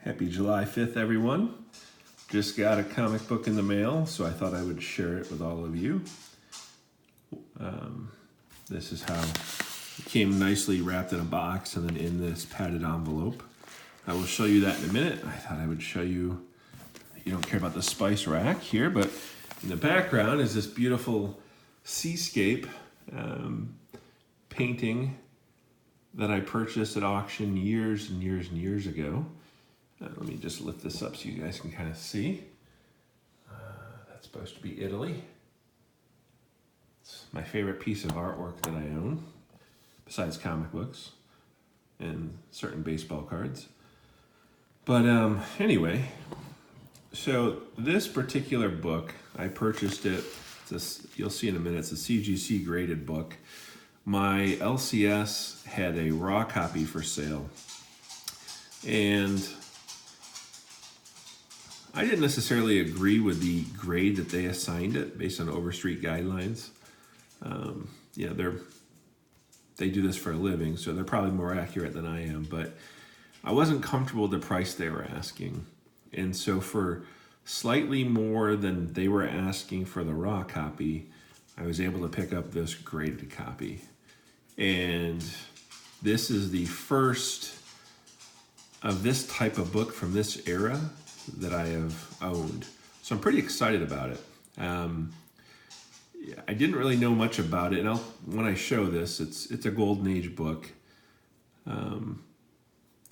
Happy July 5th, everyone. Just got a comic book in the mail, so I thought I would share it with all of you. This is how it came nicely wrapped in a box and then in this padded envelope. I will show you that in a minute. I thought I would show you, you don't care about the spice rack here, but in the background is this beautiful seascape painting that I purchased at auction years and years and years ago. Let me just lift this up so you guys can kind of see. That's supposed to be Italy. It's my favorite piece of artwork that I own, besides comic books and certain baseball cards. But anyway, so this particular book, I purchased it. You'll see in a minute, it's a CGC graded book. My LCS had a raw copy for sale, and I didn't necessarily agree with the grade that they assigned it based on Overstreet guidelines. They do this for a living, so they're probably more accurate than I am, but I wasn't comfortable with the price they were asking. And so for slightly more than they were asking for the raw copy, I was able to pick up this graded copy. And this is the first of this type of book from this era that I have owned. So I'm pretty excited about it. I didn't really know much about it, and when I show this, it's a Golden Age book. I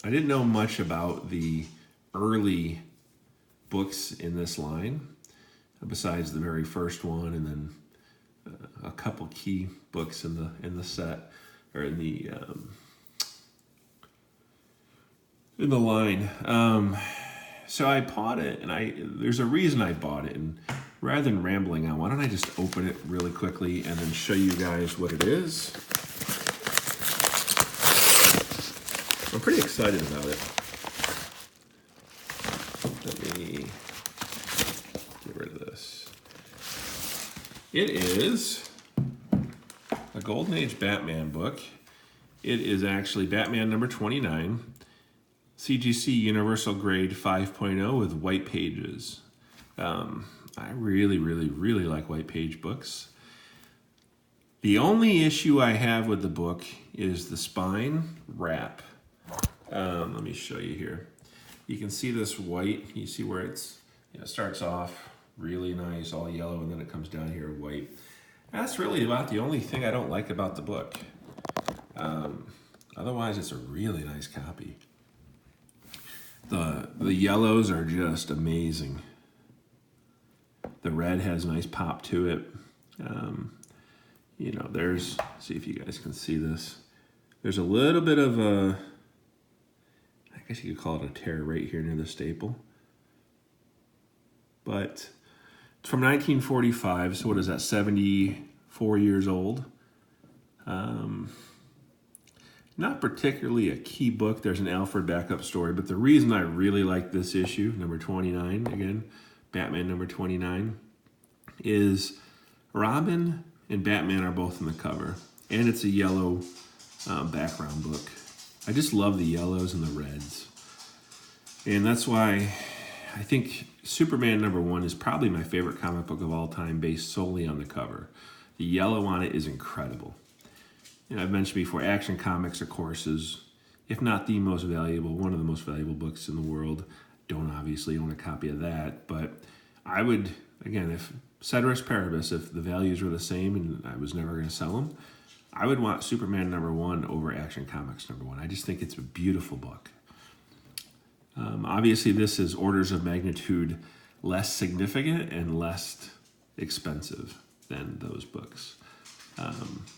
didn't know much about the early books in this line, besides the very first one, and then a couple key books in the set, or in the line. So I bought it, and there's a reason I bought it, and rather than rambling on, why don't I just open it really quickly and then show you guys what it is. I'm pretty excited about it. Let me get rid of this. It is a Golden Age Batman book. It is actually Batman number 29, CGC Universal Grade 5.0 with white pages. I really, really, really like white page books. The only issue I have with the book is the spine wrap. Let me show you here. You can see this white. You see where it starts off really nice, all yellow, and then it comes down here white. That's really about the only thing I don't like about the book. Otherwise, it's a really nice copy. The yellows are just amazing. The red has nice pop to it. See if you guys can see this. There's a little bit of a, I guess you could call it a tear right here near the staple. But it's from 1945, so what is that, 74 years old? Not particularly a key book. There's an Alfred backup story, but the reason I really like this issue, number 29, again, Batman number 29, is Robin and Batman are both in the cover, and it's a yellow background book. I just love the yellows and the reds, and that's why I think Superman number 1 is probably my favorite comic book of all time based solely on the cover. The yellow on it is incredible. And I've mentioned before, Action Comics, of course, is, if not the most valuable, one of the most valuable books in the world. Don't obviously own a copy of that, but I would, again, if ceteris paribus, if the values were the same and I was never going to sell them, I would want Superman number 1 over Action Comics number 1. I just think it's a beautiful book. Obviously, this is orders of magnitude less significant and less expensive than those books.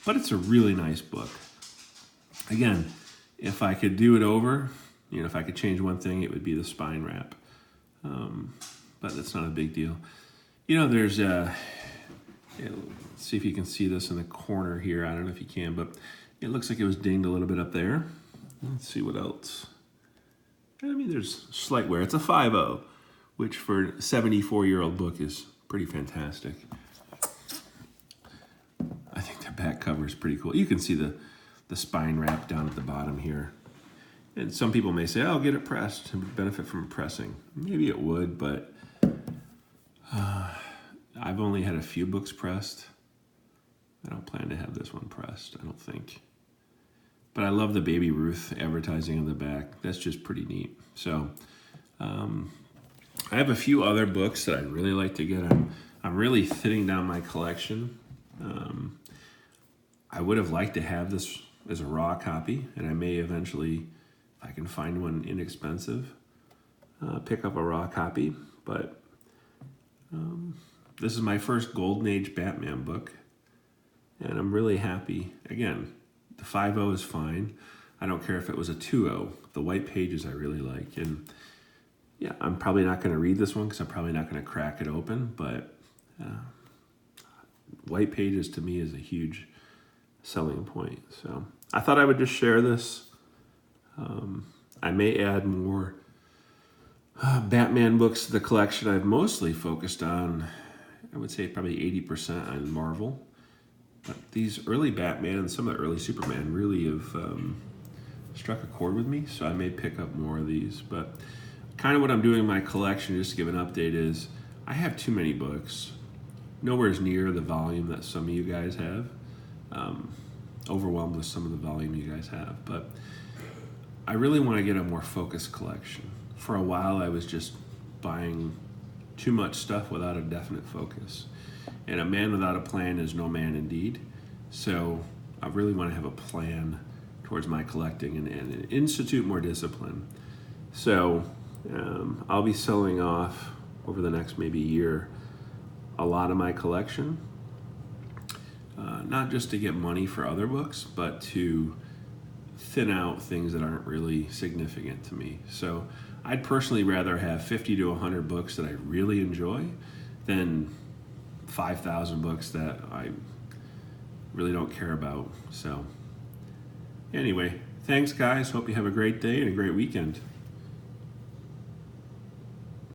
But it's a really nice book. Again, if I could do it over, if I could change one thing, it would be the spine wrap. But that's not a big deal. There's let's see if you can see this in the corner here. I don't know if you can, but it looks like it was dinged a little bit up there. Let's see what else. There's slight wear. It's a 5.0, which for a 74-year-old book is pretty fantastic. back cover is pretty cool. You can see the spine wrap down at the bottom here. And some people may say, "Oh, get it pressed and benefit from pressing." Maybe it would, but I've only had a few books pressed. I don't plan to have this one pressed, I don't think. But I love the Baby Ruth advertising on the back. That's just pretty neat. So I have a few other books that I'd really like to get. I'm really thinning down my collection. I would have liked to have this as a raw copy, and I may eventually, if I can find one inexpensive, pick up a raw copy. But this is my first Golden Age Batman book, and I'm really happy. Again, the 5.0 is fine. I don't care if it was a 2.0. The white pages I really like. And yeah, I'm probably not going to read this one because I'm probably not going to crack it open, but white pages to me is a huge selling point. So I thought I would just share this. I may add more Batman books to the collection. I've mostly focused on, I would say probably 80% on Marvel. But these early Batman and some of the early Superman really have struck a chord with me, so I may pick up more of these. But kind of what I'm doing in my collection, just to give an update, is I have too many books. Nowhere near the volume that some of you guys have. Overwhelmed with some of the volume you guys have. But I really want to get a more focused collection. For a while, I was just buying too much stuff without a definite focus. And a man without a plan is no man indeed. So I really want to have a plan towards my collecting and institute more discipline. So I'll be selling off over the next maybe year a lot of my collection. Not just to get money for other books, but to thin out things that aren't really significant to me. So I'd personally rather have 50 to 100 books that I really enjoy than 5,000 books that I really don't care about. So anyway, thanks guys. Hope you have a great day and a great weekend.